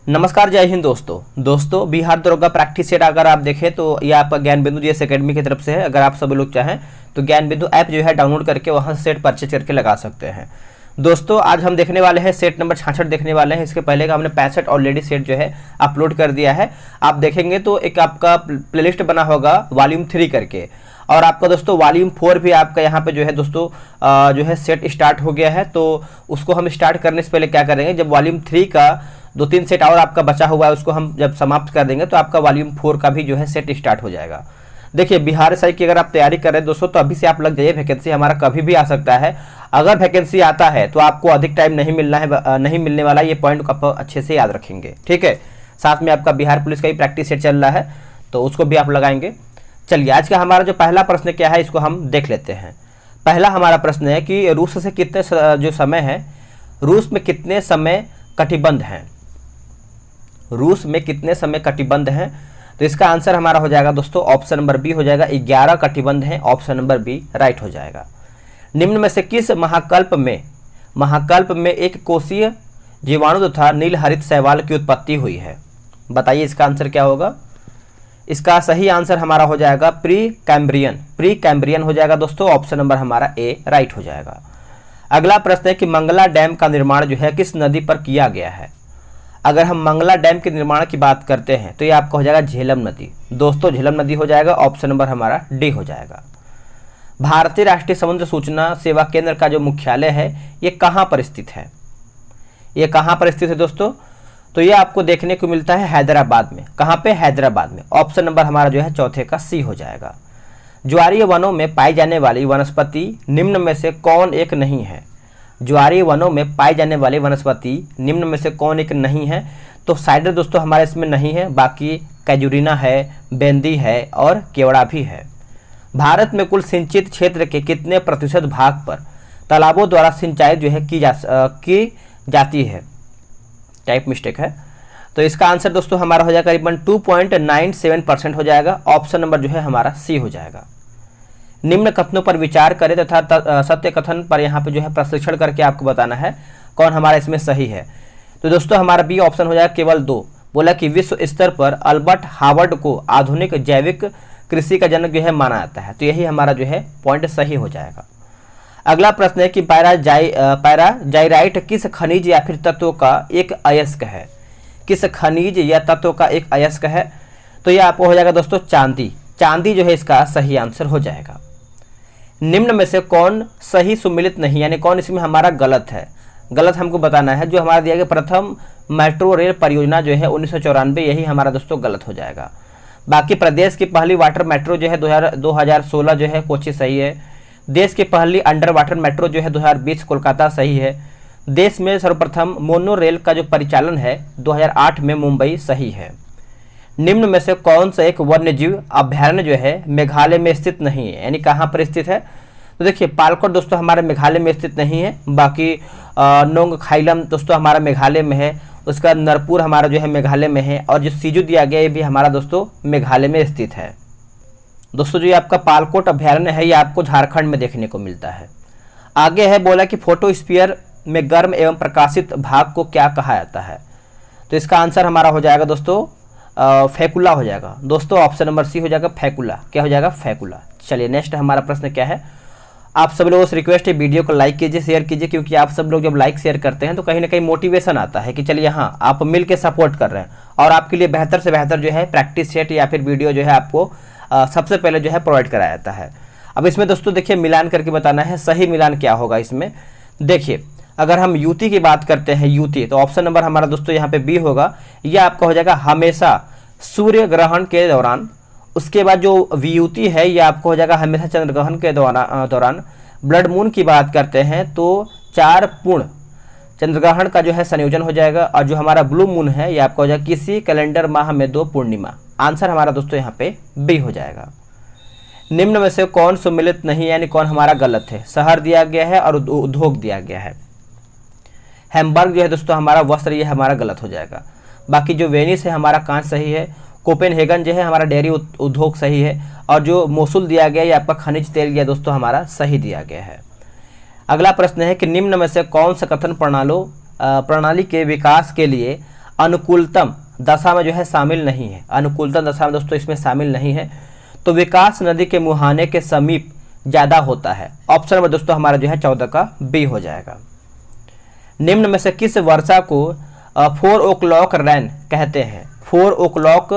नमस्कार, जय हिंद दोस्तों बिहार दरोगा प्रैक्टिस सेट अगर आप देखें तो ये आपका ज्ञान बिंदु जीएस एकेडमी की तरफ से है। अगर आप सभी लोग चाहें तो ज्ञान बिंदु ऐप जो है डाउनलोड करके वहां से सेट परचेज करके लगा सकते हैं। दोस्तों आज हम देखने वाले हैं सेट नंबर 66 देखने वाले हैं। इसके पहले का हमने 65 ऑलरेडी सेट जो है अपलोड कर दिया है। आप देखेंगे तो एक आपका प्लेलिस्ट बना होगा वॉल्यूम 3 करके, और आपका दोस्तों वॉल्यूम 4 भी आपका यहाँ पे जो है दोस्तों जो है सेट स्टार्ट हो गया है। तो उसको हम स्टार्ट करने से पहले क्या करेंगे, जब वॉल्यूम 3 का 2-3 सेट और आपका बचा हुआ है उसको हम जब समाप्त कर देंगे तो आपका वॉल्यूम 4 का भी जो है सेट स्टार्ट हो जाएगा। देखिए बिहार SI की अगर आप तैयारी कर रहे हैं दोस्तों तो अभी से आप लग जाइए। वैकेंसी हमारा कभी भी आ सकता है। अगर वैकेंसी आता है तो आपको अधिक टाइम नहीं मिलना है, नहीं मिलने वाला। ये पॉइंट आप अच्छे से याद रखेंगे, ठीक है। साथ में आपका बिहार पुलिस का भी प्रैक्टिस सेट चल रहा है तो उसको भी आप लगाएंगे। चलिए आज का हमारा जो पहला प्रश्न क्या है इसको हम देख लेते हैं। पहला हमारा प्रश्न है कि रूस से कितने जो समय है, रूस में कितने समय कटिबंध हैं, रूस में कितने समय कटिबंध हैं। तो इसका आंसर हमारा हो जाएगा दोस्तों ऑप्शन नंबर बी हो जाएगा, 11 कटिबंध हैं। ऑप्शन नंबर बी राइट हो जाएगा। निम्न में से किस महाकल्प में एक कोशीय जीवाणु तथा नील हरित शैवाल की उत्पत्ति हुई है। बताइए इसका आंसर क्या होगा। इसका सही आंसर हमारा हो जाएगा प्री कैम्ब्रियन हो जाएगा दोस्तों। ऑप्शन नंबर हमारा ए राइट हो जाएगा। अगला प्रश्न है कि मंगला डैम का निर्माण जो है किस नदी पर किया गया है। अगर हम मंगला डैम के निर्माण की बात करते हैं तो ये आपका हो जाएगा झेलम नदी दोस्तों, झेलम नदी हो जाएगा। ऑप्शन नंबर हमारा डी हो जाएगा। भारतीय राष्ट्रीय समुद्र सूचना सेवा केंद्र का जो मुख्यालय है ये कहाँ पर स्थित है, ये कहाँ पर स्थित है दोस्तों। तो ये आपको देखने को मिलता है हैदराबाद में। कहाँ पे, हैदराबाद में। ऑप्शन नंबर हमारा जो है चौथे का सी हो जाएगा। ज्वारीय वनों में पाई जाने वाली वनस्पति निम्न में से कौन एक नहीं है। ज्वारीय वनों में पाई जाने वाली वनस्पति निम्न में से कौन एक नहीं है। तो साइडर दोस्तों हमारे इसमें नहीं है, बाकी कैजुरिना है, बेंदी है और केवड़ा भी है। भारत में कुल सिंचित क्षेत्र के कितने प्रतिशत भाग पर तालाबों द्वारा सिंचाई जो है की जाती है। टाइप मिस्टेक है। तो इसका आंसर दोस्तों हमारा हो जाएगा करीबन 2.97% हो जाएगा। ऑप्शन नंबर जो है हमारा सी हो जाएगा। निम्न कथनों पर विचार करें तथा सत्य कथन पर यहाँ पे जो है प्रशिक्षण करके आपको बताना है कौन हमारा इसमें सही है। तो दोस्तों हमारा बी ऑप्शन हो जाएगा केवल 2। बोला कि विश्व स्तर पर अल्बर्ट हावर्ड को आधुनिक जैविक कृषि का जनक जो है माना जाता है। तो यही हमारा जो है पॉइंट सही हो जाएगा। अगला प्रश्न है कि पैराजाइराइट किस खनिज या फिर तत्व का एक अयस्क है। किस खनिज या तत्व का एक अयस्क है। तो यह आपको हो जाएगा दोस्तों चांदी जो है इसका सही आंसर हो जाएगा। निम्न में से कौन सही सुमिलित नहीं, यानी कौन इसमें हमारा गलत है। गलत हमको बताना है। जो हमारा दिया गया प्रथम मेट्रो रेल परियोजना जो है 1994, यही हमारा दोस्तों गलत हो जाएगा। बाकी प्रदेश की पहली वाटर मेट्रो जो है 2016 जो है कोची सही है। देश की पहली अंडर वाटर मेट्रो जो है 2020 कोलकाता सही है। देश में सर्वप्रथम मोनो रेल का जो परिचालन है 2008 में मुंबई सही है। निम्न में से कौन सा एक वन्यजीव अभ्यारण्य जो है मेघालय में स्थित नहीं है, यानी कहाँ पर स्थित है। तो देखिए पालकोट दोस्तों हमारे मेघालय में स्थित नहीं है। बाकी नोंगखाइलम दोस्तों हमारा मेघालय में है। उसका नरपुर हमारा जो है मेघालय में है। और जो सीजू दिया गया ये भी हमारा दोस्तों मेघालय में स्थित है। दोस्तों जो ये आपका पालकोट अभ्यारण्य है ये आपको झारखंड में देखने को मिलता है। आगे है बोला कि फोटोस्फीयर में गर्म एवं प्रकाशित भाग को क्या कहा जाता है। तो इसका आंसर हमारा हो जाएगा दोस्तों फैकुला हो जाएगा दोस्तों। ऑप्शन नंबर सी हो जाएगा फैकुला। क्या हो जाएगा, फैकुला। चलिए नेक्स्ट हमारा प्रश्न क्या है। आप सब लोगों से रिक्वेस्ट है वीडियो को लाइक कीजिए, शेयर कीजिए, क्योंकि आप सब लोग जब लाइक शेयर करते हैं तो कहीं ना कहीं मोटिवेशन आता है कि चलिए हाँ आप मिल के सपोर्ट कर रहे हैं और आपके लिए बेहतर से बेहतर जो है प्रैक्टिस सेट या फिर वीडियो जो है आपको सबसे पहले जो है प्रोवाइड कराया जाता है। अब इसमें दोस्तों देखिए मिलान करके बताना है सही मिलान क्या होगा इसमें। देखिए अगर हम युति की बात करते हैं युति, तो ऑप्शन नंबर हमारा दोस्तों यहाँ पे बी होगा। यह आपका हो जाएगा हमेशा सूर्य ग्रहण के दौरान। उसके बाद जो वियुति है ये आपको हो जाएगा हमेशा चंद्र ग्रहण के दौरान। ब्लड मून की बात करते हैं तो 4 पूर्ण चंद्र ग्रहण का जो है संयोजन हो जाएगा। और जो हमारा ब्लू मून है ये आपका हो जाएगा किसी कैलेंडर माह में 2 पूर्णिमा। आंसर हमारा दोस्तों यहाँ पे बी हो जाएगा। निम्न में से कौन सुमिलित नहीं, यानी कौन हमारा गलत है। शहर दिया गया है और उद्योग दिया गया है। हैम्बर्ग जो है दोस्तों हमारा वस्त्र, ये हमारा गलत हो जाएगा। बाकी जो वेनिस है हमारा कांच सही है। कोपेनहेगन जो है हमारा डेयरी उद्योग सही है। और जो मोसुल दिया गया ये आपका खनिज तेल या दोस्तों हमारा सही दिया गया है। अगला प्रश्न है कि निम्न में से कौन सा कथन प्रणाली के विकास के लिए अनुकूलतम दशा में जो है शामिल नहीं है, अनुकूलतम दशा में दोस्तों इसमें शामिल नहीं है। तो विकास नदी के मुहाने के समीप ज़्यादा होता है। ऑप्शन नंबर दोस्तों हमारा जो है 14 का बी हो जाएगा। निम्न में से किस वर्षा को 4 o'clock रैन कहते हैं? 4 o'clock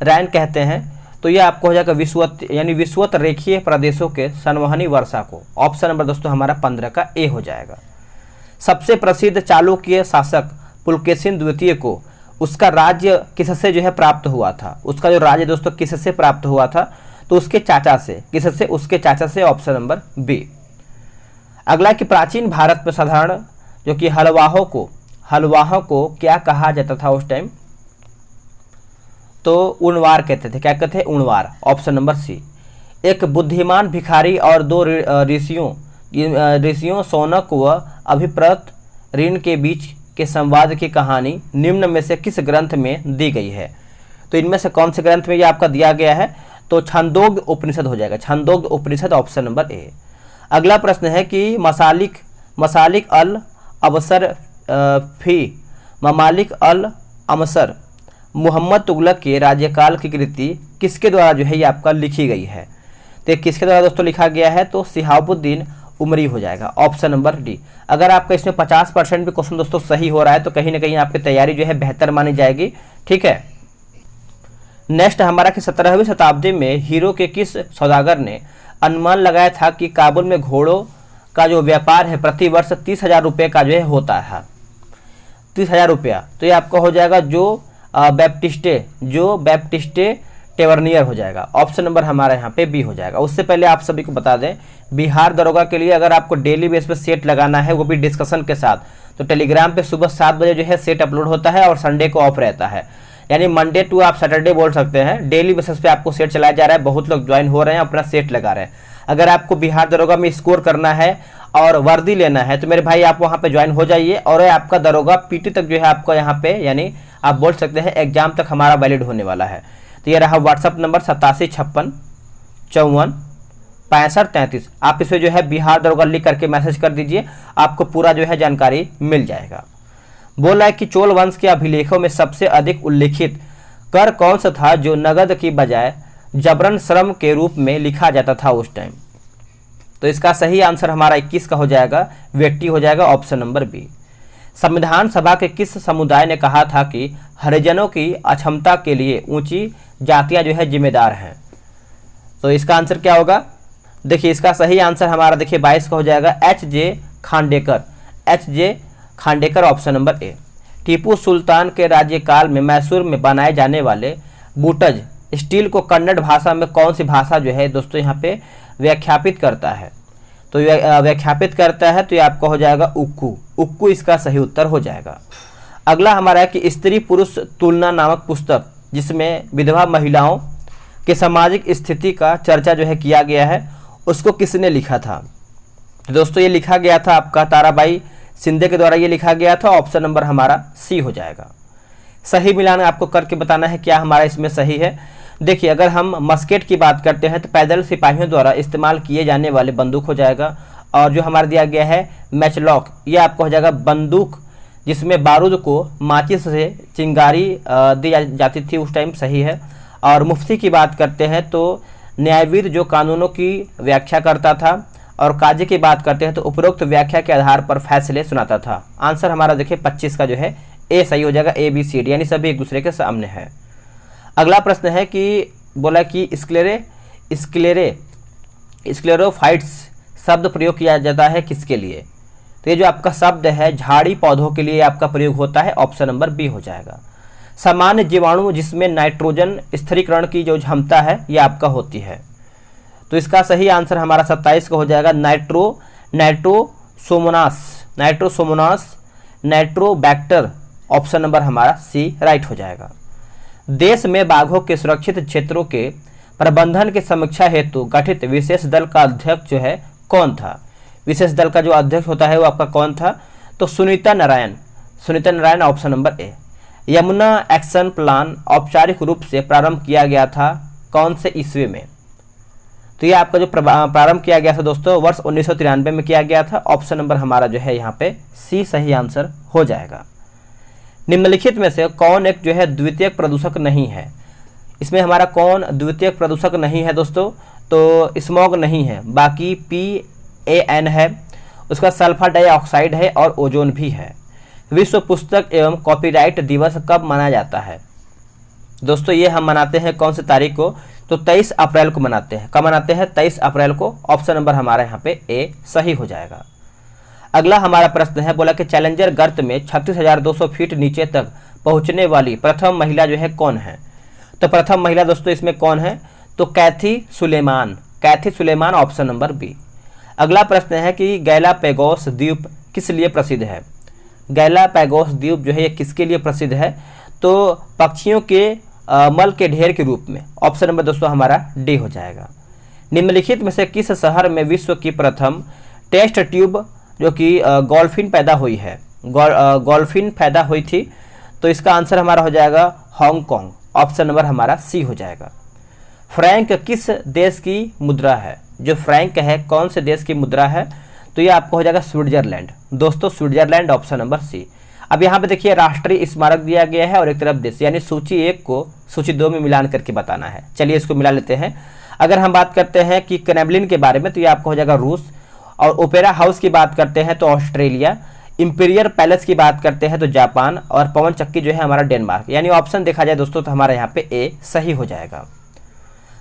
रैन कहते हैं। तो यह आपको हो जाएगा विषुवत यानी विषुवत रेखीय प्रदेशों के संवहनी वर्षा को। ऑप्शन नंबर दोस्तों हमारा 15 का ए हो जाएगा। सबसे प्रसिद्ध चालुक्य शासक पुलकेशिन द्वितीय को उसका राज्य किससे जो है प्राप्त हुआ था? उसका जो राज्य दोस्तों किससे प्राप्त हुआ था? तो उसके चाचा से। किससे? उसके चाचा से। Option number B. अगला कि प्राचीन भारत में साधारण जो कि हलवाहों को क्या कहा जाता था उस टाइम? तो उणवार कहते थे। क्या कहते हैं? उणवार। Option number C. एक बुद्धिमान भिखारी और 2 ऋषियों शौनक व अभिप्रत ऋण के बीच के संवाद की कहानी निम्न में से किस ग्रंथ में दी गई है? तो इनमें से कौन से ग्रंथ में ये आपका दिया गया है? तो छंदोग्य उपनिषद हो जाएगा। Chandogya Upanishad. Option number A. अगला प्रश्न है कि मसालिक अल अबसर फी ममालिक अल अमसर मोहम्मद तुगलक के राज्यकाल की कृति किसके द्वारा जो है ये आपका लिखी गई है? तो किसके द्वारा दोस्तों लिखा गया है? तो शिहाबुद्दीन उमरी हो जाएगा। Option number D. अगर आपका इसमें 50% भी क्वेश्चन दोस्तों सही हो रहा है तो कहीं ना कहीं आपकी तैयारी जो है बेहतर मानी जाएगी। ठीक है। नेक्स्ट हमारा कि 17वीं शताब्दी में हीरो के किस सौदागर ने अनुमान लगाया था कि काबुल में घोड़ों का जो व्यापार है प्रतिवर्ष 30,000 रुपये का जो है होता है? 30,000 रुपया। तो ये आपका हो जाएगा जो बैप्टिस्टे टेवर्नियर हो जाएगा। ऑप्शन नंबर हमारा यहाँ पे बी हो जाएगा। उससे पहले आप सभी को बता दें, बिहार दरोगा के लिए अगर आपको डेली बेस पे सेट लगाना है वो भी डिस्कशन के साथ, तो टेलीग्राम पे सुबह 7 बजे जो है सेट अपलोड होता है और संडे को ऑफ रहता है। यानी मंडे टू आप सैटरडे बोल सकते हैं। डेली बेसिस पे आपको सेट चलाया जा रहा है। बहुत लोग ज्वाइन हो रहे हैं, अपना सेट लगा रहे हैं। अगर आपको बिहार दरोगा में स्कोर करना है और वर्दी लेना है तो मेरे भाई आप वहाँ पे ज्वाइन हो जाइए। और आपका दरोगा पीटी तक जो है आपको यहाँ पे यानी आप बोल सकते हैं एग्जाम तक हमारा वैलिड होने वाला है। तो ये रहा व्हाट्सअप नंबर 8756546533। आप इसमें जो है बिहार दरोगा लिख करके मैसेज कर दीजिए, आपको पूरा जो है जानकारी मिल जाएगा। बोला है कि चोल वंश के अभिलेखों में सबसे अधिक उल्लेखित कर कौन सा था जो नगद की बजाय जबरन श्रम के रूप में लिखा जाता था उस टाइम? तो इसका सही आंसर हमारा 21 का हो जाएगा, व्यक्ति हो जाएगा। Option number B. संविधान सभा के किस समुदाय ने कहा था कि हरिजनों की अक्षमता के लिए ऊंची जातियां जो है जिम्मेदार हैं? तो इसका आंसर क्या होगा? देखिए इसका सही आंसर हमारा देखिए 22 का हो जाएगा, H J. Khandekar. Option number A. Tipu Sultan के राज्यकाल में मैसूर में बनाए जाने वाले बूटज स्टील को कन्नड़ भाषा में कौन सी भाषा जो है दोस्तों यहाँ पे व्याख्यापित करता है? तो व्याख्यापित करता है तो ये आपका हो जाएगा उक्कू। उक्कू इसका सही उत्तर हो जाएगा। अगला हमारा है कि स्त्री पुरुष तुलना नामक पुस्तक जिसमें विधवा महिलाओं के सामाजिक स्थिति का चर्चा जो है किया गया है, उसको किसने लिखा था? दोस्तों ये लिखा गया था आपका ताराबाई शिंदे के द्वारा ये लिखा गया था। ऑप्शन नंबर हमारा सी हो जाएगा। सही मिलान आपको करके बताना है क्या हमारा इसमें सही है। देखिए अगर हम मस्केट की बात करते हैं तो पैदल सिपाहियों द्वारा इस्तेमाल किए जाने वाले बंदूक हो जाएगा। और जो हमारा दिया गया है मैचलॉक, ये आपको हो जाएगा बंदूक जिसमें बारूद को माचिस से चिंगारी दी जाती थी उस टाइम, सही है। और मुफ्ती की बात करते हैं तो न्यायवीर जो कानूनों की व्याख्या करता था। और काजी की बात करते हैं तो उपरोक्त व्याख्या के आधार पर फैसले सुनाता था। आंसर हमारा देखिए 25 का जो है ए सही हो जाएगा, ए बी सी डी यानी सभी एक दूसरे के सामने है। अगला प्रश्न है कि बोला कि स्क्लेरोफाइट्स शब्द प्रयोग किया जाता है किसके लिए? तो ये जो आपका शब्द है झाड़ी पौधों के लिए आपका प्रयोग होता है। ऑप्शन नंबर बी हो जाएगा। सामान्य जीवाणु जिसमें नाइट्रोजन स्थिरीकरण की जो क्षमता है ये आपका होती है। तो इसका सही आंसर हमारा 27 का हो जाएगा, नाइट्रोसोमोनास नाइट्रोबैक्टर। ऑप्शन नंबर हमारा सी राइट हो जाएगा। देश में बाघों के सुरक्षित क्षेत्रों के प्रबंधन की समीक्षा हेतु गठित विशेष दल का अध्यक्ष जो है कौन था? विशेष दल का जो अध्यक्ष होता है वो आपका कौन था? तो सुनीता नारायण। ऑप्शन नंबर ए। यमुना एक्शन प्लान औपचारिक रूप से प्रारंभ किया गया था कौन से ईस्वी में? तो ये आपका जो प्रारंभ किया गया था दोस्तों वर्ष 1993 में किया गया था। ऑप्शन नंबर हमारा जो है यहाँ पे सी सही आंसर हो जाएगा। निम्नलिखित में से कौन एक जो है द्वितीयक प्रदूषक नहीं है? इसमें हमारा कौन द्वितीयक प्रदूषक नहीं है दोस्तों? तो स्मॉग नहीं है, बाकी PAN है, उसका सल्फर डाइऑक्साइड है और ओजोन भी है। विश्व पुस्तक एवं कॉपीराइट दिवस कब मनाया जाता है? दोस्तों ये हम मनाते हैं कौन सी तारीख को? तो 23 अप्रैल को मनाते हैं। कब मनाते हैं? 23 अप्रैल को। ऑप्शन नंबर हमारा यहाँ पे ए सही हो जाएगा। अगला हमारा प्रश्न है, बोला कि चैलेंजर गर्त में 36,200 फीट नीचे तक पहुंचने वाली प्रथम महिला जो है कौन है? तो प्रथम महिला दोस्तों इसमें कौन है? तो कैथी सुलेमान। कैथी सुलेमान, ऑप्शन नंबर बी। अगला प्रश्न है कि गैलापैगोस द्वीप किस लिए प्रसिद्ध है? गैलापैगोस द्वीप जो है ये किसके लिए प्रसिद्ध है? तो पक्षियों के मल के ढेर के रूप में। ऑप्शन नंबर दोस्तों हमारा डी हो जाएगा। निम्नलिखित में से किस शहर में विश्व की प्रथम टेस्ट ट्यूब जो कि गॉल्फिन पैदा हुई है? गॉल्फिन पैदा हुई थी, तो इसका आंसर हमारा हो जाएगा हांगकांग। ऑप्शन नंबर हमारा सी हो जाएगा। फ्रैंक किस देश की मुद्रा है? जो फ्रैंक है कौन से देश की मुद्रा है? तो ये आपको हो जाएगा स्विट्जरलैंड। दोस्तों स्विट्जरलैंड, ऑप्शन नंबर सी। अब यहाँ पे देखिए राष्ट्रीय स्मारक दिया गया है और एक तरफ देश, यानी सूची 1 को सूची 2 में मिलान करके बताना है। चलिए इसको मिला लेते हैं। अगर हम बात करते हैं कि क्रेमलिन के बारे में, तो ये आपको हो जाएगा रूस, और ओपेरा हाउस की बात करते हैं तो ऑस्ट्रेलिया, इंपीरियल पैलेस की बात करते हैं तो जापान, और पवन चक्की जो है हमारा डेनमार्क। यानी ऑप्शन देखा जाए दोस्तों तो हमारा यहाँ पे ए सही हो जाएगा।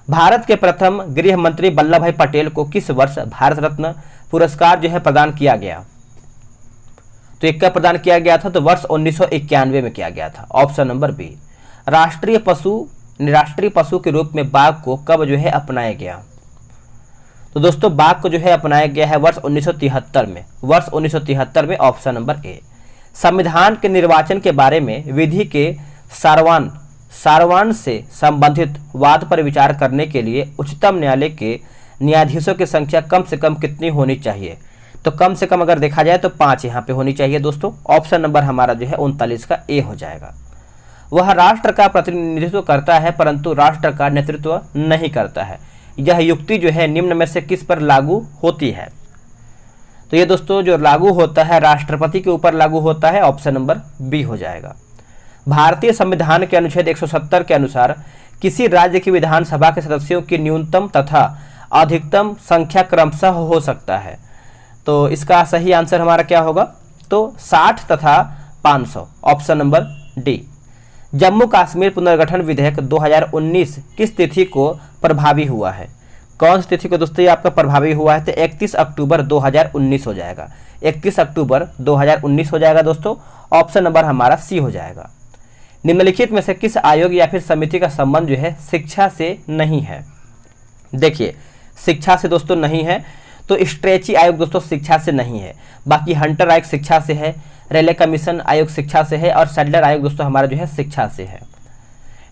भारत के प्रथम गृह मंत्री वल्लभ भाई पटेल को किस वर्ष भारत रत्न पुरस्कार जो है प्रदान किया गया? तो एक कब प्रदान किया गया था? तो वर्ष 1991 में किया गया था। Option number B. राष्ट्रीय पशु के रूप में बाघ को कब जो है अपनाया गया? तो दोस्तों बाघ को जो है अपनाया गया है वर्ष 1973 में। वर्ष 1973 में, ऑप्शन नंबर ए। संविधान के निर्वाचन के बारे में विधि के सारवान से संबंधित वाद पर विचार करने के लिए उच्चतम न्यायालय के न्यायाधीशों की संख्या कम से कम कितनी होनी चाहिए? तो कम से कम अगर देखा जाए तो 5 यहाँ पे होनी चाहिए दोस्तों। ऑप्शन नंबर हमारा जो है 39 का ए हो जाएगा। वह राष्ट्र का प्रतिनिधित्व करता है परंतु राष्ट्र का नेतृत्व नहीं करता है। यह युक्ति जो है निम्न में से किस पर लागू होती है? तो ये दोस्तों जो लागू होता है राष्ट्रपति के ऊपर लागू होता है। ऑप्शन नंबर बी हो जाएगा। भारतीय संविधान के अनुच्छेद 170 के अनुसार किसी राज्य की विधानसभा के सदस्यों की न्यूनतम तथा अधिकतम संख्या क्रमशः हो सकता है। तो इसका सही आंसर हमारा क्या होगा? तो 60 तथा 500। Option number D. Jammu Kashmir पुनर्गठन विधेयक 2019 किस तिथि को प्रभावी हुआ है? कौन सी तिथि को दोस्तों ये आपका प्रभावी हुआ है? तो 31 अक्टूबर 2019 हो जाएगा। 31 अक्टूबर 2019 हो जाएगा दोस्तों। ऑप्शन नंबर हमारा सी हो जाएगा। निम्नलिखित में से किस आयोग या फिर समिति का संबंध जो है शिक्षा से नहीं है? देखिए शिक्षा से दोस्तों नहीं है, तो स्ट्रेची आयोग दोस्तों शिक्षा से नहीं है। बाकी हंटर आयोग शिक्षा से है, रेले कमीशन आयोग शिक्षा से है, और सैडलर आयोग दोस्तों हमारा जो है शिक्षा से है।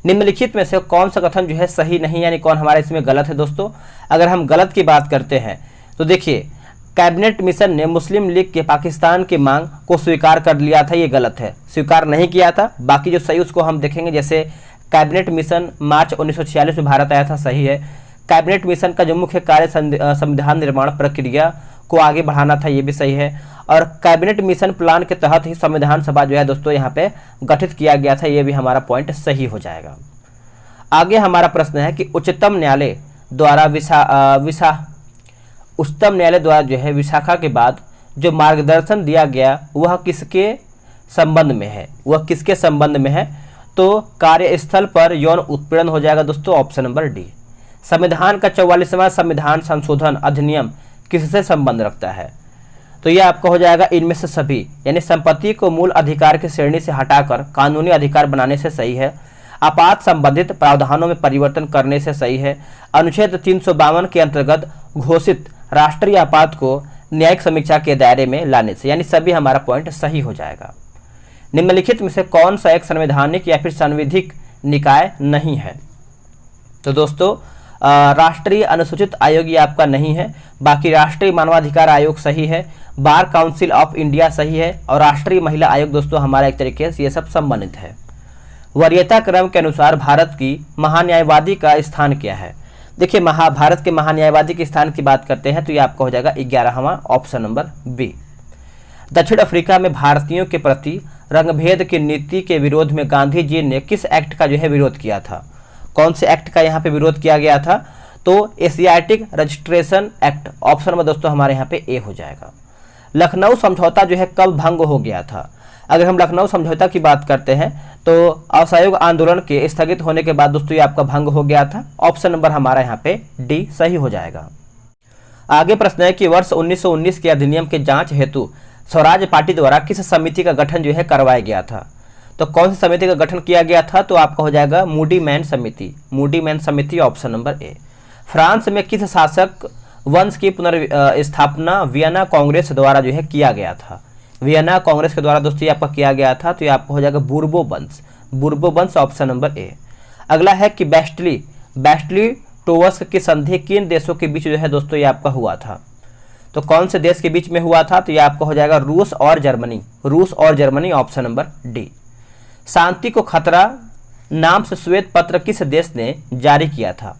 निम्नलिखित में से कौन सा कथन जो है सही नहीं, यानी कौन हमारा इसमें गलत है दोस्तों? अगर हम गलत की बात करते हैं तो देखिए कैबिनेट मिशन ने मुस्लिम लीग के पाकिस्तान की मांग को स्वीकार कर लिया था, ये गलत है, स्वीकार नहीं किया था। बाकी जो सही उसको हम देखेंगे, जैसे कैबिनेट मिशन मार्च 1946 में भारत आया था, सही है। कैबिनेट मिशन का जो मुख्य कार्य संविधान निर्माण प्रक्रिया को आगे बढ़ाना था, ये भी सही है। और कैबिनेट मिशन प्लान के तहत ही संविधान सभा जो है दोस्तों यहाँ पे गठित किया गया था, ये भी हमारा पॉइंट सही हो जाएगा। आगे हमारा प्रश्न है कि उच्चतम न्यायालय द्वारा जो है विशाखा के बाद जो मार्गदर्शन दिया गया वह किसके संबंध में है? वह किसके संबंध में है? तो कार्यस्थल पर यौन उत्पीड़न हो जाएगा दोस्तों। Option number D. संविधान का 44वां संविधान संशोधन अधिनियम किससे संबंध रखता है? तो यह आपका हो जाएगा इनमें से सभी, यानी संपत्ति को मूल अधिकार की श्रेणी से हटाकर कानूनी अधिकार बनाने से सही है। आपात संबंधित प्रावधानों में परिवर्तन करने से सही है। अनुच्छेद 352 के अंतर्गत घोषित राष्ट्रीय आपात को न्यायिक समीक्षा के दायरे में लाने से, यानी सभी हमारा पॉइंट सही हो जाएगा। निम्नलिखित में से कौन सा एक संवैधानिक या फिर संविधिक निकाय नहीं है? तो दोस्तों राष्ट्रीय अनुसूचित आयोग ये आपका नहीं है। बाकी राष्ट्रीय मानवाधिकार आयोग सही है, बार काउंसिल ऑफ इंडिया सही है, और राष्ट्रीय महिला आयोग दोस्तों हमारा एक तरीके से ये सब संबंधित है। वरीयता क्रम के अनुसार भारत की महान्यायवादी का स्थान क्या है? देखिए भारत के महान्यायवादी के स्थान की बात करते हैं तो ये आपका हो जाएगा 11वां। Option number B. दक्षिण अफ्रीका में भारतीयों के प्रति रंगभेद की नीति के विरोध में गांधी जी ने किस एक्ट का जो है विरोध किया था? कौन से एक्ट का यहाँ पे विरोध किया गया था? तो Asiatic registration act, option number दोस्तों हमारे यहाँ पे ए हो जाएगा। लखनऊ समझौता जो है कब भंग हो गया था? अगर हम लखनऊ समझौता की बात करते हैं तो असहयोग आंदोलन के स्थगित होने के बाद दोस्तों ये आपका भंग हो गया था। ऑप्शन नंबर हमारा यहाँ पे डी सही हो जाएगा। आगे प्रश्न है कि वर्ष 1919 के अधिनियम के जांच हेतु स्वराज पार्टी द्वारा किस समिति का गठन जो है करवाया गया था? तो कौन सी समिति का गठन किया गया था? तो आपका हो जाएगा मूडी मैन समिति। मूडी मैन समिति, ऑप्शन नंबर ए। फ्रांस में किस शासक वंश की पुनर्स्थापना वियना कांग्रेस द्वारा जो है किया गया था? वियना कांग्रेस के द्वारा दोस्तों ये आपका किया गया था, तो ये आपका हो जाएगा बूर्बो वंश। बूर्बो वंश, ऑप्शन नंबर ए। अगला है कि बैस्टली टोवस की संधि किन देशों के बीच जो है दोस्तों ये आपका हुआ था? तो कौन से देश के बीच में हुआ था? तो ये आपका हो जाएगा रूस और जर्मनी। रूस और जर्मनी, ऑप्शन नंबर डी। शांति को खतरा नाम से श्वेत पत्र किस देश ने जारी किया था?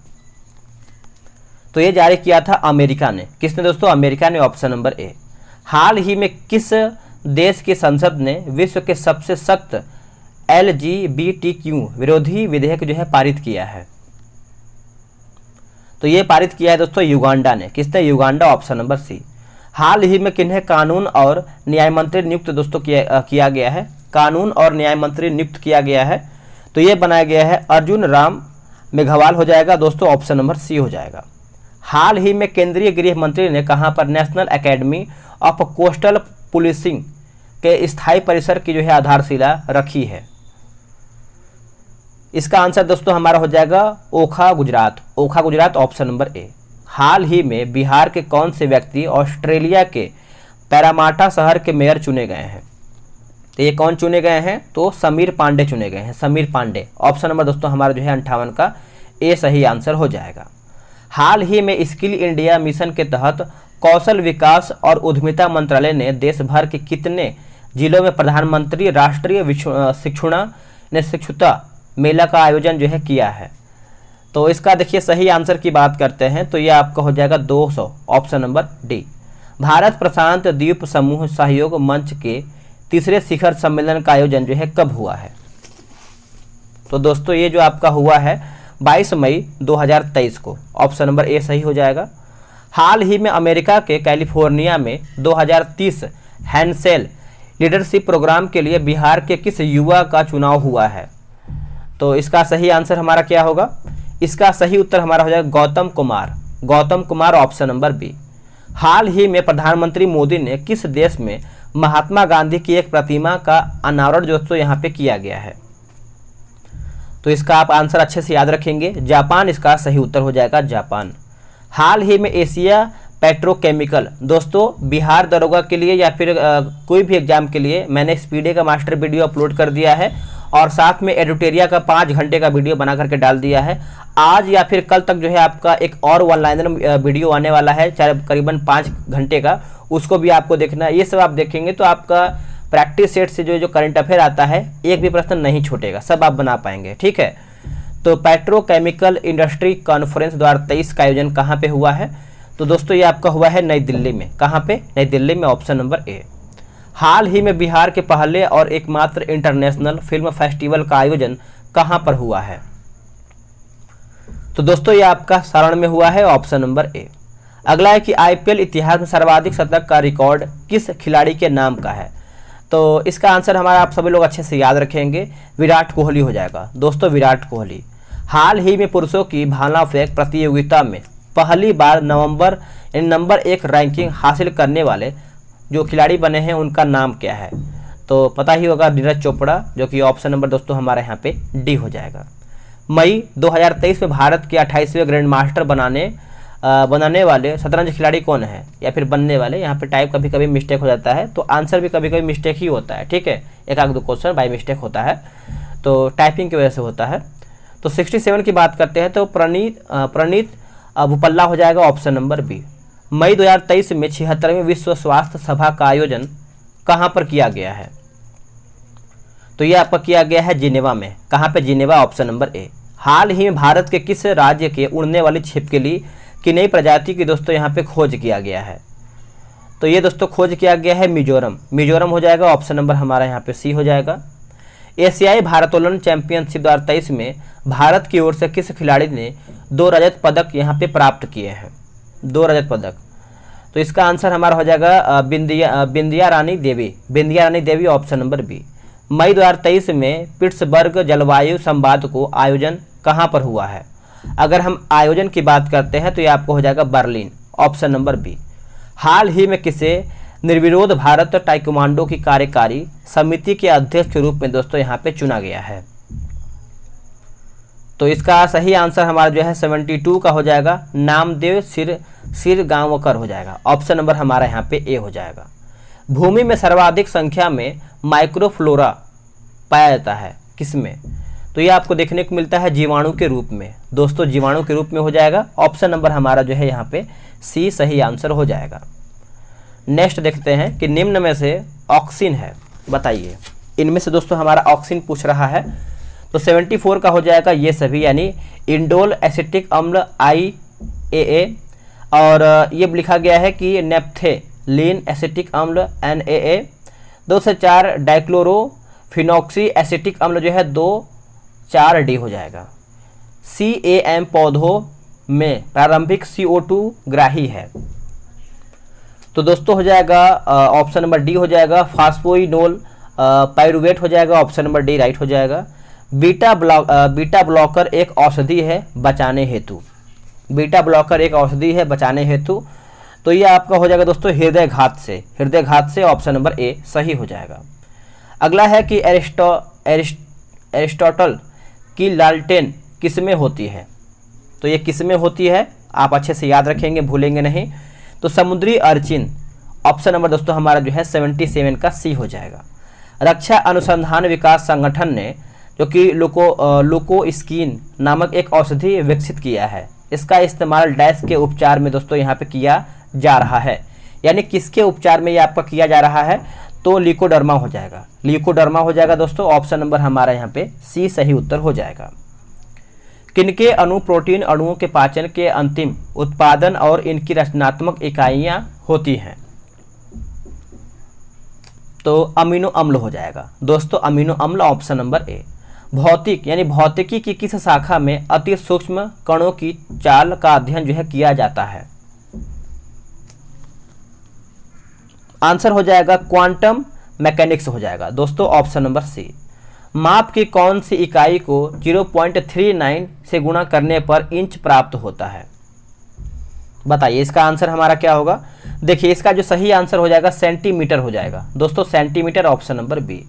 तो ये जारी किया था अमेरिका ने। किसने दोस्तों? अमेरिका ने, ऑप्शन नंबर ए। हाल ही में किस देश की संसद ने विश्व के सबसे सख्त LGBTQ विरोधी विधेयक जो है पारित किया है? तो ये पारित किया है दोस्तों युगांडा ने। किसने? Uganda, option number C. हाल ही में किन्हें कानून और न्याय मंत्री नियुक्त दोस्तों किया गया है? कानून और न्याय मंत्री नियुक्त किया गया है, तो ये बनाया गया है अर्जुन राम मेघवाल हो जाएगा दोस्तों, ऑप्शन नंबर सी हो जाएगा। हाल ही में केंद्रीय गृह मंत्री ने कहां पर national academy of coastal policing के स्थायी परिसर की जो है आधारशिला रखी है? इसका आंसर दोस्तों हमारा हो जाएगा ओखा, गुजरात। ओखा, गुजरात, ऑप्शन नंबर ए। हाल ही में बिहार के कौन से व्यक्ति ऑस्ट्रेलिया के पैरामाटा शहर के मेयर चुने गए हैं? तो ये कौन चुने गए हैं? तो समीर पांडे चुने गए हैं। समीर पांडे, ऑप्शन नंबर दोस्तों हमारा जो है 58 का ए सही आंसर हो जाएगा। हाल ही में स्किल इंडिया मिशन के तहत कौशल विकास और उद्यमिता मंत्रालय ने देश भर के कितने जिलों में प्रधानमंत्री राष्ट्रीय शिक्षुता मेला का आयोजन जो है किया है? तो इसका देखिए सही आंसर की बात करते हैं तो ये आपका हो जाएगा 200, ऑप्शन नंबर डी। भारत प्रशांत द्वीप समूह सहयोग मंच के तीसरे शिखर सम्मेलन का आयोजन जो है कब हुआ है? तो दोस्तों ये जो आपका हुआ है 22 मई 2023 को, ऑप्शन नंबर ए सही हो जाएगा। हाल ही में अमेरिका के कैलिफोर्निया में 2030 हैंडसेल लीडरशिप प्रोग्राम के लिए बिहार के किस युवा का चुनाव हुआ है? तो इसका सही आंसर हमारा क्या होगा? इसका सही उत्तर हमारा हो जाएगा Gautam Kumar. Gautam Kumar, option number B. हाल ही में प्रधानमंत्री मोदी ने किस देश में महात्मा गांधी की एक प्रतिमा का अनावरण दोस्तों यहाँ पे किया गया है? तो इसका आप आंसर अच्छे से याद रखेंगे, जापान इसका सही उत्तर हो जाएगा, जापान। हाल ही में एशिया पेट्रोकेमिकल दोस्तों बिहार दरोगा के लिए या फिर कोई भी एग्जाम के लिए मैंने स्पीडे का मास्टर वीडियो अपलोड कर दिया है और साथ में एडिटोरिया का 5 घंटे का वीडियो बना करके डाल दिया है। आज या फिर कल तक जो है आपका एक और वन लाइनर वीडियो आने वाला है करीबन 5 घंटे का, उसको भी आपको देखना है। ये सब आप देखेंगे तो आपका प्रैक्टिस सेट से जो करंट अफेयर आता है एक भी प्रश्न नहीं छूटेगा, सब आप बना पाएंगे, ठीक है। तो पेट्रोकेमिकल इंडस्ट्री कॉन्फ्रेंस 2023 का आयोजन कहाँ पे हुआ है? तो दोस्तों ये आपका हुआ है नई दिल्ली में। कहाँ पे? नई दिल्ली में, ऑप्शन नंबर ए। हाल ही में बिहार के पहले और एकमात्र इंटरनेशनल फिल्म फेस्टिवल का आयोजन कहाँ पर हुआ है? तो दोस्तों ये आपका सारण में हुआ है, ऑप्शन नंबर ए। अगला है कि आईपीएल इतिहास में सर्वाधिक शतक का रिकॉर्ड किस खिलाड़ी के नाम का है? तो इसका आंसर हमारा आप सभी लोग अच्छे से याद रखेंगे, विराट कोहली हो जाएगा दोस्तों, विराट कोहली। हाल ही में पुरुषों की भाला फेंक प्रतियोगिता में पहली बार नंबर 1 रैंकिंग हासिल करने वाले जो खिलाड़ी बने हैं उनका नाम क्या है? तो पता ही होगा, नीरज चोपड़ा, जो कि ऑप्शन नंबर दोस्तों हमारे यहाँ पे डी हो जाएगा। मई 2023 में भारत के 28वें ग्रैंड मास्टर बनाने वाले शतरंज खिलाड़ी कौन है या फिर बनने वाले? यहाँ पे टाइप कभी कभी मिस्टेक हो जाता है तो आंसर भी कभी कभी मिस्टेक ही होता है, ठीक है। एक आध दो क्वेश्चन बाय मिस्टेक होता है तो टाइपिंग की वजह से होता है। तो 67 की बात करते हैं तो प्रणीत भूपल्ला हो जाएगा, ऑप्शन नंबर बी। मई 2023 में 76वें विश्व स्वास्थ्य सभा का आयोजन कहाँ पर किया गया है? तो ये आपका किया गया है जिनेवा में। कहाँ पे? Geneva, option number A. हाल ही में भारत के किस राज्य के उड़ने वाली छिपकली की नई प्रजाति की दोस्तों यहाँ पे खोज किया गया है? तो ये दोस्तों खोज किया गया है मिजोरम, मिजोरम हो जाएगा, ऑप्शन नंबर हमारा यहाँ पे सी हो जाएगा। एशियाई भारोत्तोलन चैंपियनशिप 2023 में भारत की ओर से किस खिलाड़ी ने 2 रजत पदक यहाँ पे प्राप्त किए हैं, 2 रजत पदक? तो इसका आंसर हमारा हो जाएगा बिंदिया Rani Devi, option number B. मई 2023 में पिट्सबर्ग जलवायु संवाद को आयोजन कहाँ पर हुआ है? अगर हम आयोजन की बात करते हैं तो ये आपको हो जाएगा बर्लिन, ऑप्शन नंबर बी। हाल ही में किसे निर्विरोध भारत ताइक्वांडो की कार्यकारी समिति के अध्यक्ष के रूप में दोस्तों यहाँ पे चुना गया है? तो इसका सही आंसर हमारा जो है 72 का हो जाएगा, नामदेव सिरगांवकर हो जाएगा, ऑप्शन नंबर हमारा यहाँ पे ए हो जाएगा। भूमि में सर्वाधिक संख्या में माइक्रोफ्लोरा पाया जाता है किसमें? तो ये आपको देखने को मिलता है जीवाणु के रूप में, दोस्तों जीवाणु के रूप में हो जाएगा, ऑप्शन नंबर हमारा जो है यहाँ पे सी सही आंसर हो जाएगा। नेक्स्ट देखते हैं कि निम्न में से ऑक्सिन है, बताइए इनमें से दोस्तों हमारा ऑक्सिन पूछ रहा है। तो 74 का हो जाएगा ये सभी, यानी इंडोल एसिटिक अम्ल IAA, और ये लिखा गया है कि नेप्थेलीन एसिटिक अम्ल NaA। 2 से 4 डाइक्लोरोफिनॉक्सी एसिटिक अम्ल जो है 2,4D हो जाएगा। CAM पौधों में प्रारंभिक CO2 ग्राही है, तो दोस्तों हो जाएगा ऑप्शन नंबर डी हो जाएगा, फास्फोइनोल पाइरुवेट हो जाएगा, ऑप्शन नंबर डी राइट हो जाएगा। बीटा ब्लॉकर एक औषधि है बचाने हेतु, बीटा ब्लॉकर एक औषधि है बचाने हेतु, तो ये आपका हो जाएगा दोस्तों हृदय घात से, ऑप्शन नंबर ए सही हो जाएगा। अगला है कि एरिस्टोटल की लालटेन किसमें होती है? तो ये किसमें होती है आप अच्छे से याद रखेंगे, भूलेंगे नहीं। तो समुद्री अर्चिन, ऑप्शन नंबर दोस्तों हमारा जो है 77 का सी हो जाएगा। रक्षा अनुसंधान विकास संगठन ने जो कि लुकोस्कीन नामक एक औषधि विकसित किया है, इसका इस्तेमाल डैश के उपचार में दोस्तों यहाँ पे किया जा रहा है, यानी किसके उपचार में ये आपका किया जा रहा है? तो ल्यूकोडर्मा हो जाएगा, ल्यूकोडर्मा हो जाएगा दोस्तों, ऑप्शन नंबर हमारा यहाँ पे सी सही उत्तर हो जाएगा। किनके अणु प्रोटीन अणुओं के पाचन के अंतिम उत्पादन और इनकी रचनात्मक इकाइयां होती हैं? तो अमीनो अम्ल हो जाएगा दोस्तों, अमीनो अम्ल, ऑप्शन नंबर ए। भौतिक यानी भौतिकी की किस शाखा में अति सूक्ष्म कणों की चाल का अध्ययन जो है किया जाता है? आंसर हो जाएगा क्वांटम मैकेनिक्स हो जाएगा दोस्तों, ऑप्शन नंबर सी। माप की कौन सी इकाई को 0.39 से गुणा करने पर इंच प्राप्त होता है? बताइए इसका आंसर हमारा क्या होगा? देखिए इसका जो सही आंसर हो जाएगा सेंटीमीटर हो जाएगा दोस्तों, सेंटीमीटर, ऑप्शन नंबर बी।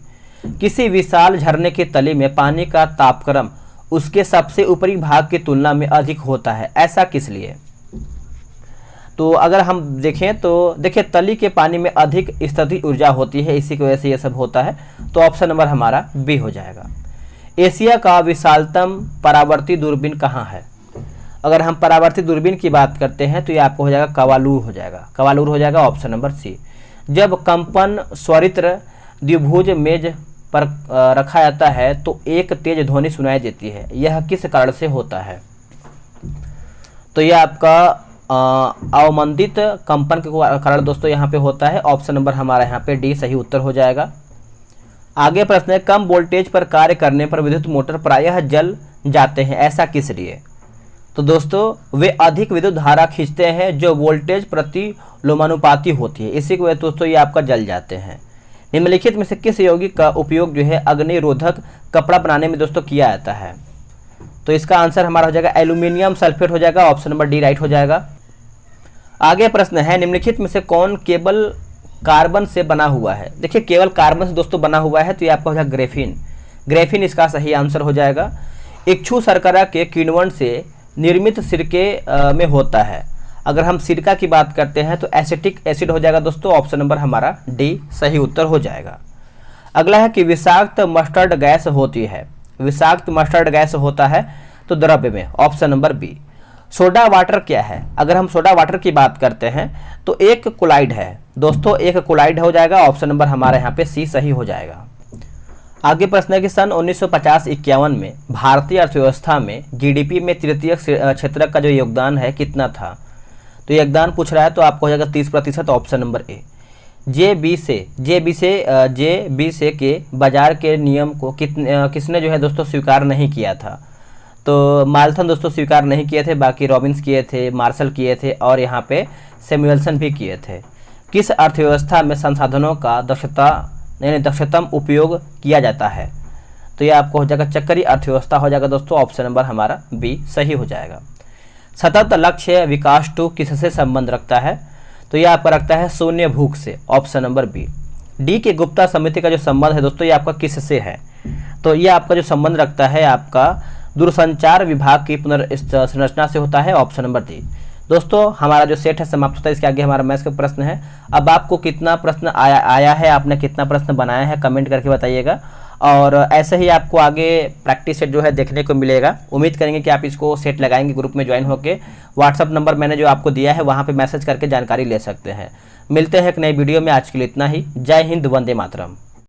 किसी विशाल झरने की तली में पानी का तापक्रम उसके सबसे ऊपरी भाग की तुलना में अधिक होता है, ऐसा किस लिए? तो अगर हम देखें तो देखिए तली के पानी में अधिक स्थितिज ऊर्जा होती है, इसी की वजह से ये सब होता है, तो ऑप्शन नंबर हमारा बी हो जाएगा। एशिया का विशालतम परावर्ती दूरबीन कहाँ है? अगर हम परावर्ती दूरबीन की बात करते हैं तो ये आपको हो जाएगा कवालूर हो जाएगा, कवालूर हो जाएगा, ऑप्शन नंबर सी। जब कंपन स्वरित्र द्विभुज मेज पर रखा जाता है तो एक तेज ध्वनि सुनाई देती है, यह किस कारण से होता है? तो यह आपका अवमंदित कंपन के कारण दोस्तों यहाँ पे होता है, ऑप्शन नंबर हमारा यहाँ पे डी सही उत्तर हो जाएगा। आगे प्रश्न है, कम वोल्टेज पर कार्य करने पर विद्युत मोटर प्रायः जल जाते हैं, ऐसा किस लिए? तो दोस्तों वे अधिक विद्युत धारा खींचते हैं जो वोल्टेज प्रति लोमानुपाती होती है, इसी की वजह दोस्तों ये आपका जल जाते हैं। निम्नलिखित में से किस यौगिक का उपयोग जो है अग्निरोधक कपड़ा बनाने में दोस्तों किया जाता है? तो इसका आंसर हमारा हो जाएगा एल्यूमिनियम सल्फेट हो जाएगा, ऑप्शन नंबर डी राइट हो जाएगा। आगे प्रश्न है, निम्नलिखित में से कौन केवल कार्बन से बना हुआ है? देखिए केवल कार्बन से दोस्तों बना हुआ है तो ये आपका हो जाएगा ग्रेफीन, ग्रेफीन इसका सही आंसर हो जाएगा। इक्षु शर्करा के किण्वन से निर्मित सिरके में होता है, अगर हम सिरका की बात करते हैं तो एसिटिक एसिड हो जाएगा दोस्तों, ऑप्शन नंबर हमारा डी सही उत्तर हो जाएगा। अगला है कि विषाक्त मस्टर्ड गैस होती है, विषाक्त मस्टर्ड गैस होता है तो द्रव्य में, option number B. Soda water क्या है? अगर हम सोडा वाटर की बात करते हैं तो एक कोलाइड है दोस्तों, एक कोलाइड हो जाएगा, ऑप्शन नंबर हमारे यहाँ पे सी सही हो जाएगा। आगे प्रश्न है कि सन 1950-51 में भारतीय अर्थव्यवस्था में जीडीपी में तृतीय क्षेत्र का जो योगदान है कितना था? तो योगदान पूछ रहा है तो आपको हो जाएगा 30% option number A. J B से के बाजार के नियम को किसने जो है दोस्तों स्वीकार नहीं किया था? तो माल्थन दोस्तों स्वीकार नहीं किए थे, बाकी रॉबिन्स किए थे, मार्शल किए थे और यहाँ पे सैमुअल्सन भी किए थे। किस अर्थव्यवस्था में संसाधनों का दक्षतम उपयोग किया जाता है? तो ये आपको हो जाएगा चक्करी अर्थव्यवस्था हो जाएगा दोस्तों, ऑप्शन नंबर हमारा बी सही हो जाएगा। सतत लक्ष्य विकास 2 किससे संबंध रखता है? तो ये आपका रखता है शून्य भूख से, ऑप्शन नंबर बी। डी के गुप्ता समिति का जो संबंध है दोस्तों ये आपका किससे है? तो ये आपका जो संबंध रखता है आपका दूरसंचार विभाग की पुनर्संरचना से होता है, ऑप्शन नंबर डी। दोस्तों हमारा जो सेट है समाप्त होता है, इसके आगे हमारा मैथ्स का प्रश्न है। अब आपको कितना प्रश्न आया है, आपने कितना प्रश्न बनाया है कमेंट करके बताइएगा, और ऐसे ही आपको आगे प्रैक्टिस सेट जो है देखने को मिलेगा। उम्मीद करेंगे कि आप इसको सेट लगाएंगे, ग्रुप में ज्वाइन होकर व्हाट्सअप नंबर मैंने जो आपको दिया है वहाँ पे मैसेज करके जानकारी ले सकते हैं। मिलते हैं एक नई वीडियो में, आज के लिए इतना ही। जय हिंद, वंदे मातरम।